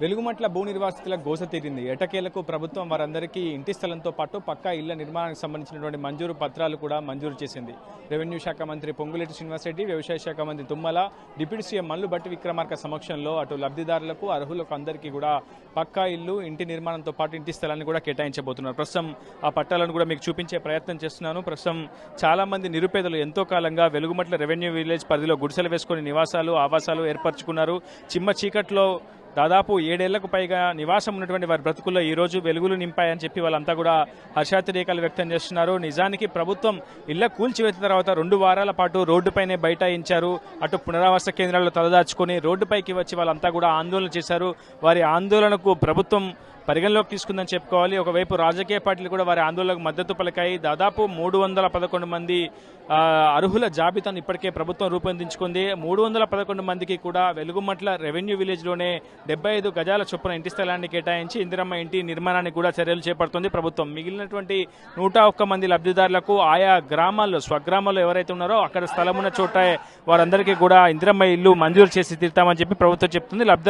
వెలుగుమట్ల భూ నిర్వాసితుల గోస తీరింది. ఎటకేలకు ప్రభుత్వం వారందరికీ ఇంటి స్థలంతో పాటు పక్కా ఇళ్ల నిర్మాణానికి సంబంధించినటువంటి మంజూరు పత్రాలు కూడా మంజూరు చేసింది. రెవెన్యూ శాఖ మంత్రి పొంగులేటి శ్రీనివాసరెడ్డి, వ్యవసాయ శాఖ మంత్రి తుమ్మల, డిప్యూటీ సీఎం మల్లు భట్టి విక్రమార్క సమక్షంలో అటు లబ్ధిదారులకు అర్హులకు అందరికీ కూడా పక్కా ఇల్లు, ఇంటి నిర్మాణంతో పాటు ఇంటి స్థలాన్ని కూడా కేటాయించబోతున్నారు. ప్రస్తుతం ఆ పట్టాలను కూడా మీకు చూపించే ప్రయత్నం చేస్తున్నాను. ప్రస్తుతం చాలా మంది నిరుపేదలు ఎంతో కాలంగా వెలుగుమట్ల రెవెన్యూ విలేజ్ పరిధిలో గుడిసెలు వేసుకుని నివాసాలు, ఆవాసాలు ఏర్పరచుకున్నారు. చిమ్మ చీకట్లో దాదాపు 7 ఏళ్లకు పైగా నివాసం ఉన్నటువంటి వారి బ్రతుకుల్లో ఈ రోజు వెలుగులు నింపాయని చెప్పి వాళ్ళంతా కూడా హర్షాతిరేకాలు వ్యక్తం చేస్తున్నారు. నిజానికి ప్రభుత్వం ఇళ్ల కూల్చివేత తర్వాత 2 వారాల పాటు రోడ్డుపైనే బైఠాయించారు. అటు పునరావాస కేంద్రాల్లో తలదాచుకొని రోడ్డుపైకి వచ్చి వాళ్ళంతా కూడా ఆందోళన చేశారు. వారి ఆందోళనకు ప్రభుత్వం పరిగణలోకి తీసుకుందని చెప్పుకోవాలి. ఒకవైపు రాజకీయ పార్టీలు కూడా వారి ఆందోళనకు మద్దతు పలికాయి. దాదాపు 311 మంది అర్హుల జాబితాను ఇప్పటికే ప్రభుత్వం రూపొందించుకుంది. 311 మందికి కూడా వెలుగుమట్ల రెవెన్యూ విలేజ్లోనే 75 గజాల చొప్పున ఇంటి స్థలాన్ని కేటాయించి ఇందిరమ్మ ఇంటి నిర్మాణానికి కూడా చర్యలు చేపడుతుంది ప్రభుత్వం. మిగిలినటువంటి 101 మంది లబ్ధిదారులకు ఆయా గ్రామాల్లో, స్వగ్రామాల్లో ఎవరైతే ఉన్నారో అక్కడ స్థలం ఉన్న చోట వారందరికీ కూడా ఇందిరమ్మ ఇల్లు మంజూరు చేసి తీరుతామని చెప్పి ప్రభుత్వం చెప్తుంది.